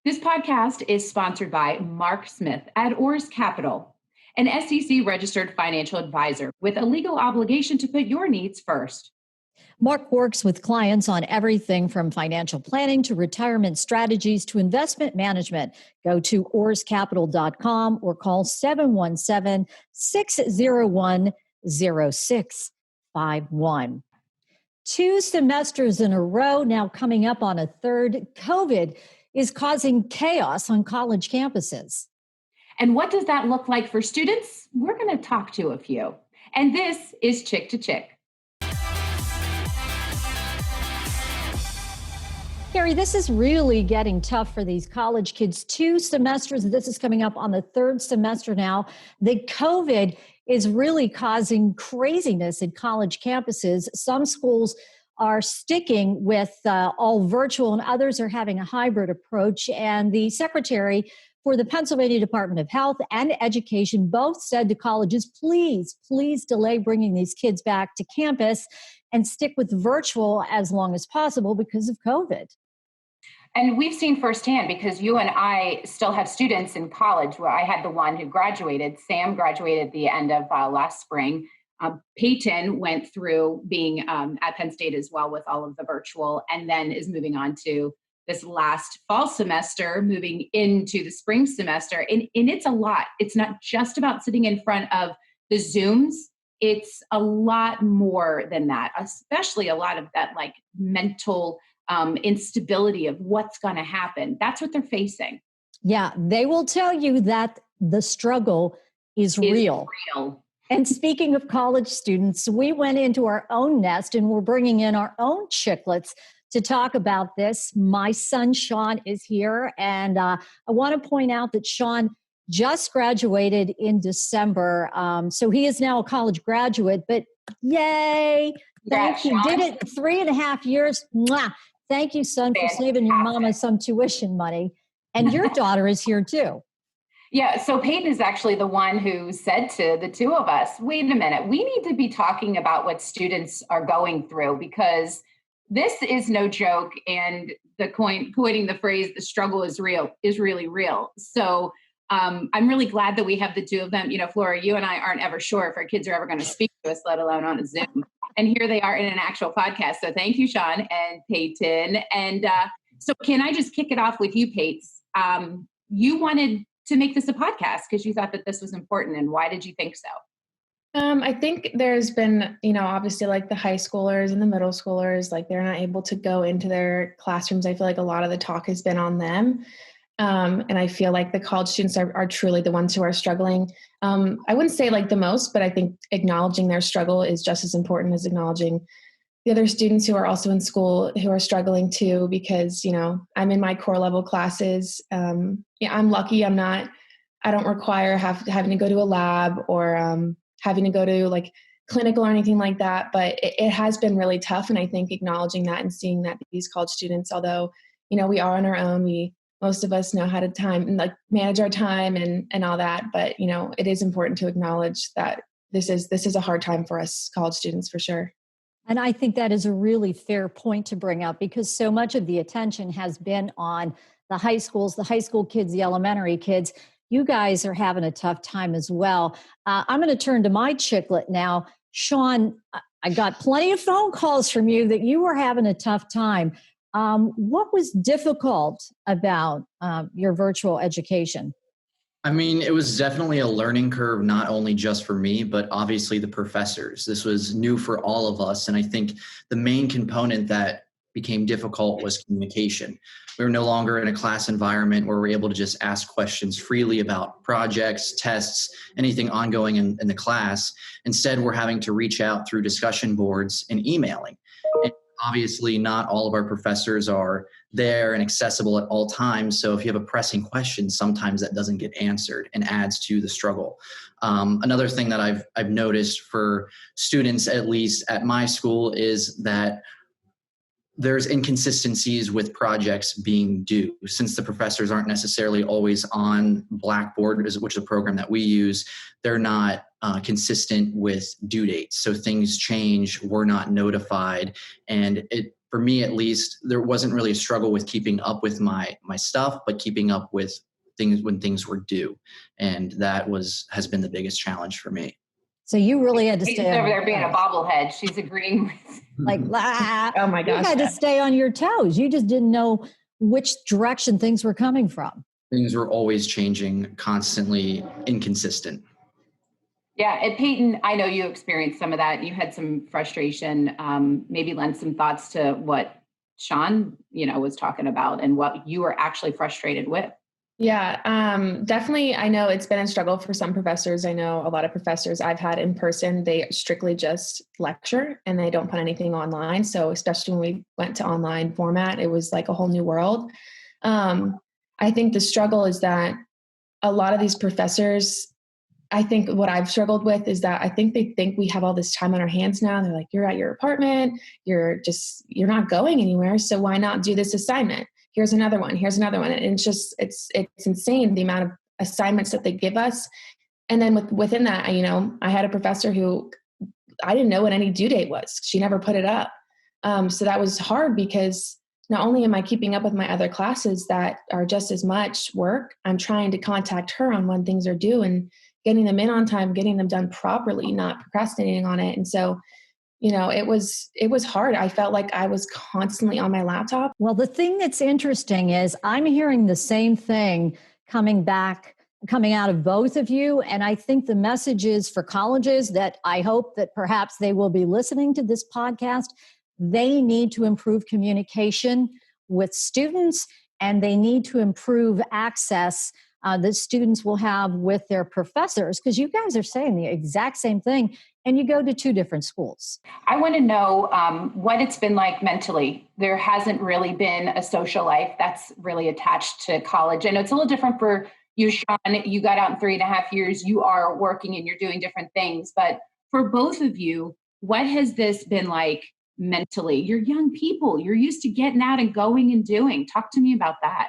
This podcast is sponsored by Mark Smith at Oars Capital, an SEC-registered financial advisor with a legal obligation to put your needs first. Mark works with clients on everything from financial planning to retirement strategies to investment management. Go to oarscapital.com or call 717-601-0651. 2 semesters in a row, now coming up on a third. COVID is causing chaos on college campuses. And what does that look like for students? We're going to talk to a few. And this is Chick to Chick. Carrie, this is really getting tough for these college kids. 2 semesters, this is coming up on the third semester now. The COVID is really causing craziness in college campuses. Some schools are sticking with all virtual and others are having a hybrid approach. And the secretary for the Pennsylvania Department of Health and Education both said to colleges, please delay bringing these kids back to campus and stick with virtual as long as possible because of COVID. And we've seen firsthand, because you and I still have students in college, where I had the one who graduated. Sam graduated at the end of last spring. Peyton went through being at Penn State as well with all of the virtual, and then is moving on to this last fall semester, moving into the spring semester. And it's a lot. It's not just about sitting in front of the Zooms. It's a lot more than that, especially a lot of that like mental instability of what's going to happen. That's what they're facing. Yeah, they will tell you that the struggle is real. And speaking of college students, we went into our own nest and we're bringing in our own chiclets to talk about this. My son, Sean, is here. And I want to point out that Sean just graduated in December. So he is now a college graduate, but yay. Thank you. Did it 3.5 years. Mwah. Thank you, son, for saving your mama some tuition money. And your daughter is here too. Yeah, so Peyton is actually the one who said to the two of us, wait a minute, we need to be talking about what students are going through, because this is no joke. And coining the phrase, the struggle is real, is really real. So I'm really glad that we have the two of them. You know, Flora, you and I aren't ever sure if our kids are ever going to speak to us, let alone on a Zoom. And here they are in an actual podcast. So thank you, Sean and Peyton. And so can I just kick it off with you, Pates? You wanted to make this a podcast because you thought that this was important. And why did you think so? I think there's been, obviously like the high schoolers and the middle schoolers, like they're not able to go into their classrooms. I feel like a lot of the talk has been on them. And I feel like the college students are truly the ones who are struggling. I wouldn't say like the most, but I think acknowledging their struggle is just as important as acknowledging the other students who are also in school who are struggling too, because, I'm in my core level classes. I'm lucky I don't require having to go to a lab or having to go to like clinical or anything like that. But it has been really tough. And I think acknowledging that and seeing that these college students, although, we are on our own, most of us know how to manage our time and all that. But, it is important to acknowledge that this is a hard time for us college students for sure. And I think that is a really fair point to bring up, because so much of the attention has been on the high schools, the high school kids, the elementary kids. You guys are having a tough time as well. I'm going to turn to my chiclet now. Sean, I got plenty of phone calls from you that you were having a tough time. What was difficult about your virtual education? I mean, it was definitely a learning curve, not only just for me, but obviously the professors. This was new for all of us. And I think the main component that became difficult was communication. We were no longer in a class environment where we're able to just ask questions freely about projects, tests, anything ongoing in the class. Instead, we're having to reach out through discussion boards and emailing. And obviously, not all of our professors are there and accessible at all times. So if you have a pressing question, sometimes that doesn't get answered and adds to the struggle. Another thing that I've noticed for students, at least at my school, is that there's inconsistencies with projects being due. Since the professors aren't necessarily always on Blackboard, which is a program that we use, they're not consistent with due dates. So things change, we're not notified, and it for me at least, there wasn't really a struggle with keeping up with my stuff, but keeping up with things when things were due. And that has been the biggest challenge for me. So you really had to She's stay over there being a bobblehead. She's agreeing with like, oh my gosh. You had to stay on your toes. You just didn't know which direction things were coming from. Things were always changing, constantly inconsistent. Yeah, and Peyton, I know you experienced some of that. You had some frustration. Maybe lend some thoughts to what Sean, was talking about and what you were actually frustrated with. Yeah, definitely. I know it's been a struggle for some professors. I know a lot of professors I've had in person, they strictly just lecture and they don't put anything online. So especially when we went to online format, it was like a whole new world. I think the struggle is that a lot of these professors, I think what I've struggled with is that I think they think we have all this time on our hands now. They're like, you're at your apartment, you're not going anywhere. So why not do this assignment? Here's another one. Here's another one. And it's insane the amount of assignments that they give us. And then within that, I had a professor who I didn't know what any due date was. She never put it up. So that was hard because not only am I keeping up with my other classes that are just as much work, I'm trying to contact her on when things are due and getting them in on time, getting them done properly, not procrastinating on it. And so, it was hard. I felt like I was constantly on my laptop. Well, the thing that's interesting is I'm hearing the same thing coming out of both of you. And I think the message is for colleges that I hope that perhaps they will be listening to this podcast. They need to improve communication with students and they need to improve access that students will have with their professors, because you guys are saying the exact same thing and you go to two different schools. I want to know what it's been like mentally. There hasn't really been a social life that's really attached to college. And it's a little different for you, Sean. You got out in 3.5 years. You are working and you're doing different things. But for both of you, what has this been like mentally? You're young people. You're used to getting out and going and doing. Talk to me about that.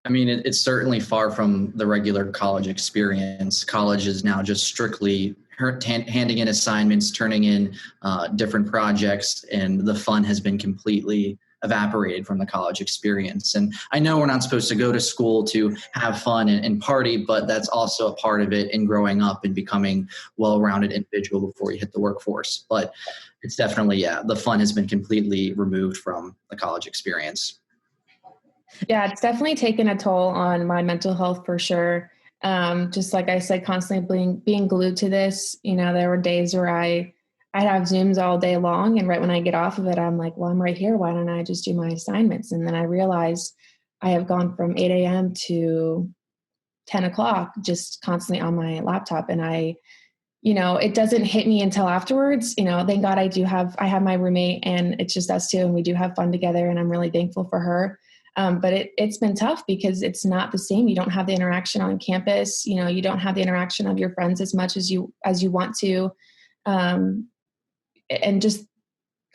I mean, it's certainly far from the regular college experience. College is now just strictly handing in assignments, turning in different projects, and the fun has been completely evaporated from the college experience. And I know we're not supposed to go to school to have fun and party, but that's also a part of it in growing up and becoming well-rounded individual before you hit the workforce. But it's definitely, the fun has been completely removed from the college experience. Yeah, it's definitely taken a toll on my mental health for sure. Just like I said, constantly being glued to this, there were days where I'd have Zooms all day long. And right when I get off of it, I'm like, well, I'm right here. Why don't I just do my assignments? And then I realized I have gone from 8 a.m. to 10 o'clock, just constantly on my laptop. And it doesn't hit me until afterwards. Thank God I have my roommate and it's just us two and we do have fun together. And I'm really thankful for her. But it's been tough because it's not the same. You don't have the interaction on campus. You don't have the interaction of your friends as much as you want to. And just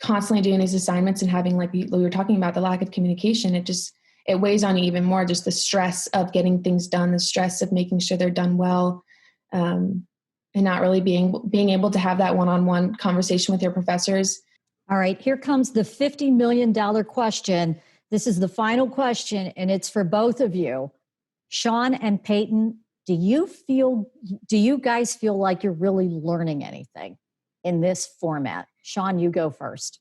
constantly doing these assignments and having, like we were talking about, the lack of communication, it weighs on you even more, just the stress of getting things done, the stress of making sure they're done well, and not really being able to have that one-on-one conversation with your professors. All right, here comes the $50 million question. This is the final question, and it's for both of you. Sean and Peyton, do you guys feel like you're really learning anything in this format? Sean, you go first.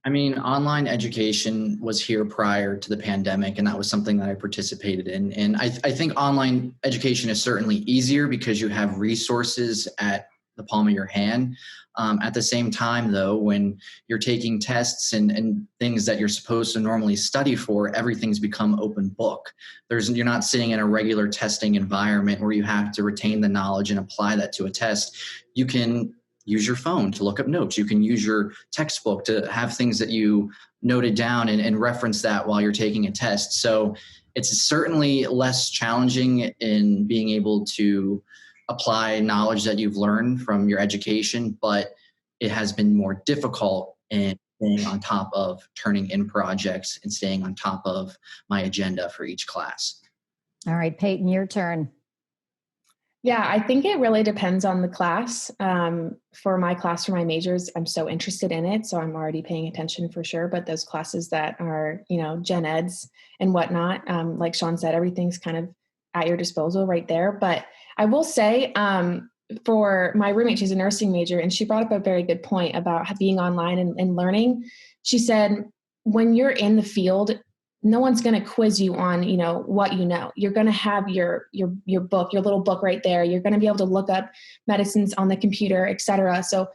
I mean, online education was here prior to the pandemic, and that was something that I participated in. And I think online education is certainly easier because you have resources at the palm of your hand. At the same time, though, when you're taking tests and things that you're supposed to normally study for, everything's become open book. You're not sitting in a regular testing environment where you have to retain the knowledge and apply that to a test. You can use your phone to look up notes. You can use your textbook to have things that you noted down and reference that while you're taking a test. So it's certainly less challenging in being able to apply knowledge that you've learned from your education, but it has been more difficult in staying on top of turning in projects and staying on top of my agenda for each class. All right, Peyton, your turn. Yeah, I think it really depends on the class. For my class, for my majors, I'm so interested in it, so I'm already paying attention for sure. But those classes that are, gen eds and whatnot, like Sean said, everything's kind of at your disposal right there. But I will say, for my roommate, she's a nursing major, and she brought up a very good point about being online and learning. She said, when you're in the field, no one's going to quiz you on, what you know. You're going to have your book, your little book right there. You're going to be able to look up medicines on the computer, et cetera. So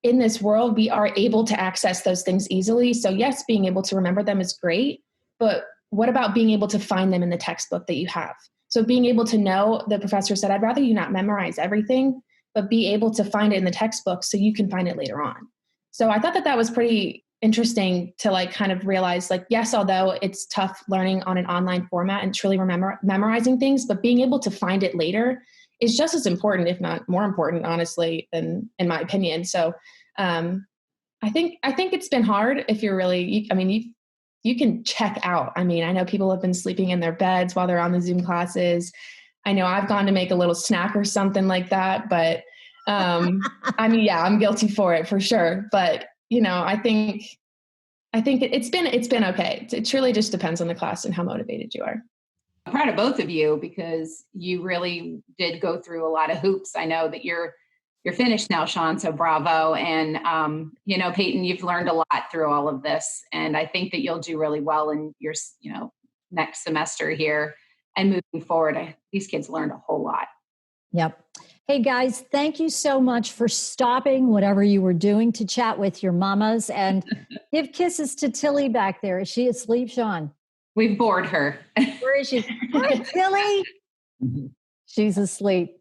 in this world, we are able to access those things easily. So yes, being able to remember them is great, but what about being able to find them in the textbook that you have? So being able to know, the professor said, I'd rather you not memorize everything, but be able to find it in the textbook so you can find it later on. So I thought that was pretty interesting to kind of realize, yes, although it's tough learning on an online format and truly memorizing things, but being able to find it later is just as important, if not more important, honestly, than in my opinion. So I think it's been hard if you're really, you can check out. I know people have been sleeping in their beds while they're on the Zoom classes. I know I've gone to make a little snack or something like that, but I'm guilty for it for sure. But I think it's been okay. It truly just depends on the class and how motivated you are. I'm proud of both of you because you really did go through a lot of hoops. I know that you're finished now, Sean, so bravo. And, Peyton, you've learned a lot through all of this. And I think that you'll do really well in your, next semester here and moving forward. These kids learned a whole lot. Yep. Hey guys, thank you so much for stopping whatever you were doing to chat with your mamas, and give kisses to Tilly back there. Is she asleep, Sean? We've bored her. Where is she? Hi, Tilly. She's asleep.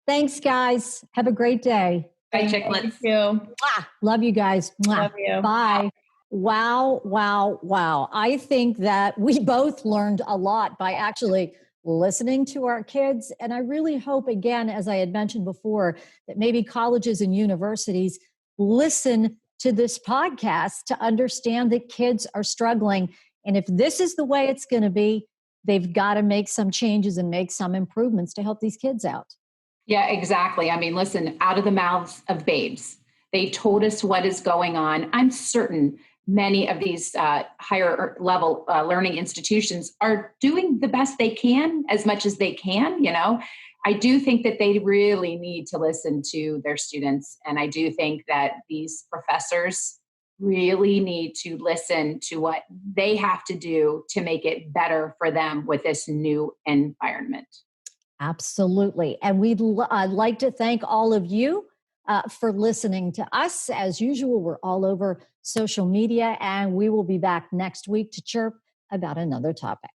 Thanks, guys. Have a great day. Bye, Chiclets. Thank you. Love you guys. Love you. Bye. Wow. I think that we both learned a lot by actually listening to our kids. And I really hope, again, as I had mentioned before, that maybe colleges and universities listen to this podcast to understand that kids are struggling. And if this is the way it's going to be, they've got to make some changes and make some improvements to help these kids out. Yeah, exactly. Listen, out of the mouths of babes, they told us what is going on. I'm certain many of these higher level learning institutions are doing the best they can, as much as they can. I do think that they really need to listen to their students. And I do think that these professors really need to listen to what they have to do to make it better for them with this new environment. Absolutely. And we'd like to thank all of you for listening to us. As usual, we're all over social media, and we will be back next week to chirp about another topic.